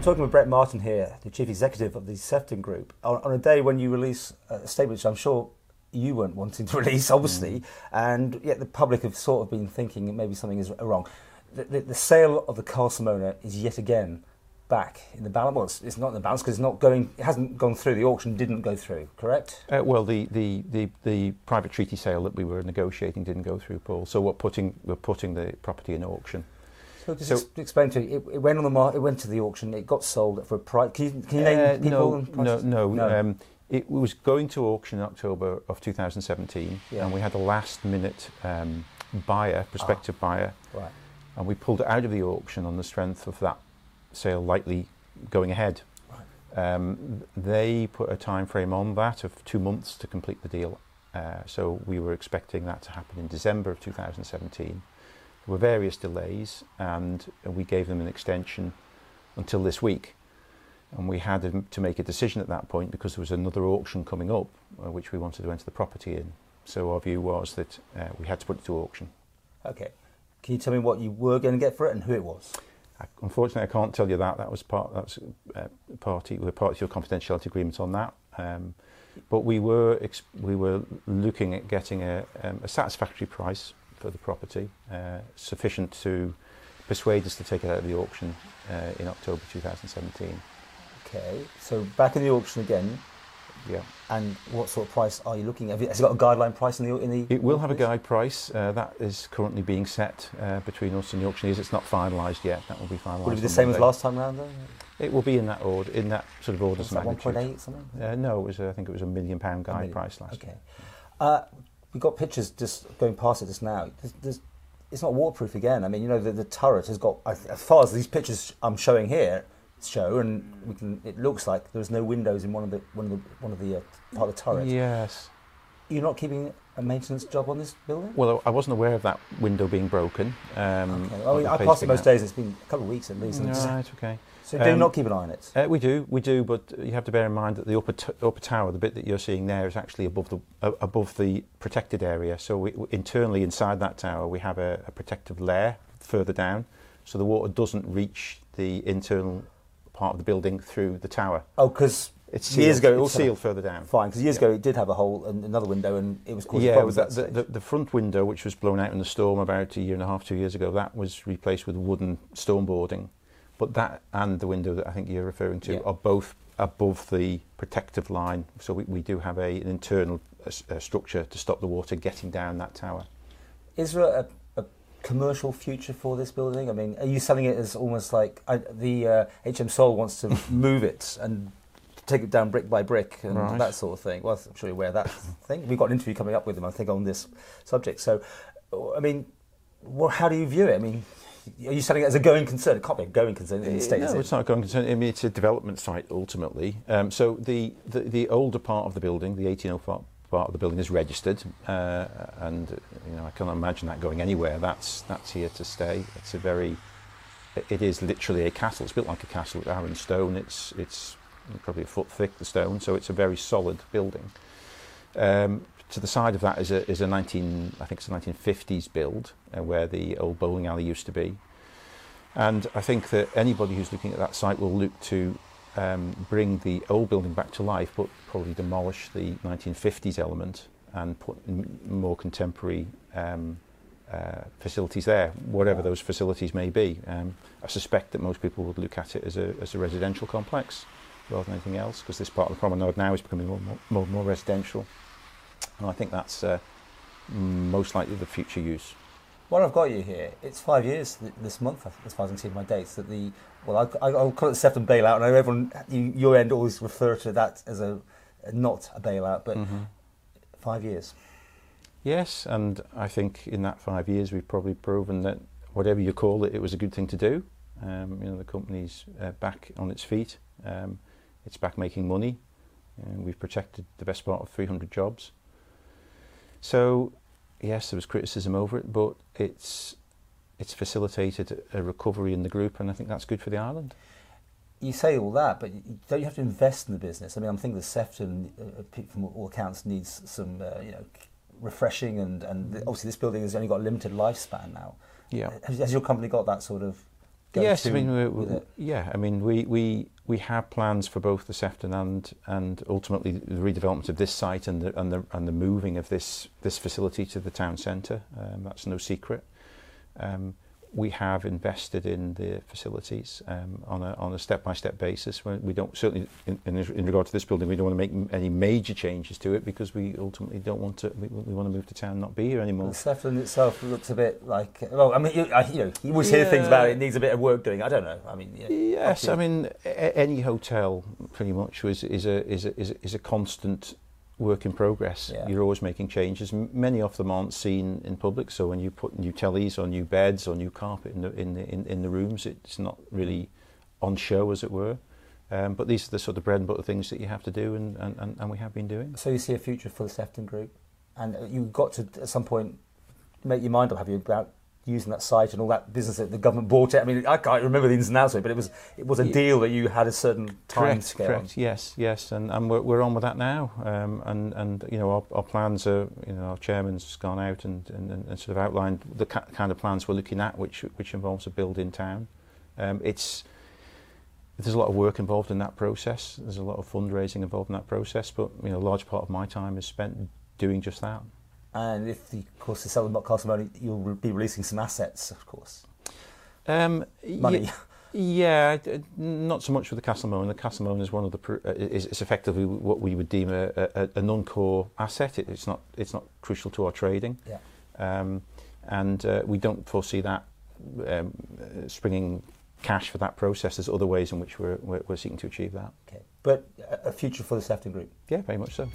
I'm talking with Brett Martin here, the Chief Executive of the Sefton Group, on a day when you release a statement which I'm sure you weren't wanting to release, obviously, and yet the public have sort of been thinking that maybe something is wrong. The sale of the Castle Mona is yet again back in the balance. Well, it's not in the balance because it hasn't gone through. The auction didn't go through, correct? Well, the private treaty sale that we were negotiating didn't go through, Paul. So we're putting the property in auction. So just explain to me, it went on the market, it went to the auction, it got sold for a price. Can you name people and prices? No. It was going to auction in October of 2017, and we had a last-minute prospective buyer, right. And we pulled it out of the auction on the strength of that sale likely going ahead. Right. They put a time frame on that of 2 months to complete the deal, so we were expecting that to happen in December of 2017. There were various delays, and we gave them an extension until this week. And we had to make a decision at that point because there was another auction coming up, which we wanted to enter the property in. So our view was that we had to put it to auction. Okay. Can you tell me what you were going to get for it and who it was? Unfortunately, I can't tell you that. That was party to a confidentiality agreement on that. But we were looking at getting a satisfactory price for the property, sufficient to persuade us to take it out of the auction in October 2017. Okay, so back in the auction again. Yeah. And what sort of price are you looking at? Has it got a guideline price in the? It will have a guide price. That is currently being set between us and the auctioneers. It's not finalised yet. That will be finalised. Will it be the same as last time round, though? It will be in that order, in that sort of order of magnitude. 1.8 something? No, I think it was £1 million guide price last year. Okay. We got pictures just going past it just now. It's not waterproof again. I mean, you know, the turret has got, as far as these pictures I'm showing here show, and it looks like there's no windows in one of the part of the turret. Yes. You're not keeping a maintenance job on this building? Well, I wasn't aware of that window being broken. Okay. Well, I pass it most days. It's been a couple of weeks at least. Right. Okay. So do you not keep an eye on it? We do, but you have to bear in mind that the upper tower, the bit that you're seeing there, is actually above the protected area. So internally inside that tower, we have a protective layer further down, so the water doesn't reach the internal part of the building through the tower. Oh, because years ago it was sealed further down. Fine, because years ago it did have a hole, another window, and it was causing problems. The front window, which was blown out in the storm about 1.5 years, 2 years ago, that was replaced with wooden stone boarding. But that and the window that I think you're referring to are both above the protective line, so we do have an internal structure to stop the water getting down that tower. Is there a commercial future for this building? I mean, are you selling it as almost like the HM Sol wants to move it and take it down brick by brick and that sort of thing? Well, I'm sure you're aware of that thing. We've got an interview coming up with them, I think, on this subject. So, I mean, how do you view it? I mean, are you selling it as a going concern? It can't be a going concern in the state, is it? No, it's not a going concern. I mean, it's a development site, ultimately. So the older part of the building, the 1804 part of the building, is registered, and I can't imagine that going anywhere. That's here to stay. It is literally a castle. It's built like a castle with iron stone. It's probably a foot thick, the stone, so it's a very solid building. To the side of that is a 1950s build where the old bowling alley used to be, and I think that anybody who's looking at that site will look to bring the old building back to life, but probably demolish the 1950s element and put more contemporary facilities there, whatever those facilities may be. I suspect that most people would look at it as a residential complex rather than anything else, because this part of the promenade now is becoming more residential. And I think that's most likely the future use. Well, I've got you here. It's 5 years this month, as far as I can see my dates. I'll call it the Sefton bailout. And I know everyone, your end, always refer to that as not a bailout, but 5 years. Yes, and I think in that 5 years we've probably proven that whatever you call it, it was a good thing to do. The company's back on its feet. It's back making money. We've protected the best part of 300 jobs. So, yes, there was criticism over it, but it's facilitated a recovery in the group, and I think that's good for the island. You say all that, but don't you have to invest in the business? I mean, I'm thinking the Sefton, from all accounts, needs some refreshing, and obviously this building has only got a limited lifespan now. Yeah. Has your company got that sort of go yes, to I mean, with it? yeah, I mean, we have plans for both the Sefton and ultimately the redevelopment of this site and the moving of this facility to the town centre. That's no secret. We have invested in the facilities on a step-by-step basis. We don't, certainly in regard to this building, we don't want to make any major changes to it because we ultimately don't want to. We want to move to town, not be here anymore. The Sefton itself looks a bit like. Well, I mean, you always hear things about it. It needs a bit of work doing. I don't know. I mean, yes, I mean, any hotel pretty much is a constant work in progress. Yeah. You're always making changes. Many of them aren't seen in public. So when you put new tellies or new beds or new carpet in the rooms, it's not really on show, as it were. But these are the sort of bread and butter things that you have to do, and we have been doing. So you see a future for the Sefton Group, and you've got to at some point make your mind up, have you, about using that site and all that business that the government bought it. I mean, I can't remember the ins and outs of it, but it was a deal that you had a certain time scale. Correct. Yes, and we're on with that now. And you know, our plans are, you know, our chairman's gone out and sort of outlined the kind of plans we're looking at, which involves a build in town. There's a lot of work involved in that process. There's a lot of fundraising involved in that process, but you know, a large part of my time is spent doing just that. And if, of course, the sell the castle money, you'll be releasing some assets, of course. Money. Yeah, not so much with the Castlemone. The Castlemone is one of the is effectively what we would deem a non-core asset. It's not crucial to our trading. Yeah. And we don't foresee that springing cash for that process. There's other ways in which we're seeking to achieve that. Okay, but a future for the Sefton Group. Yeah, very much so.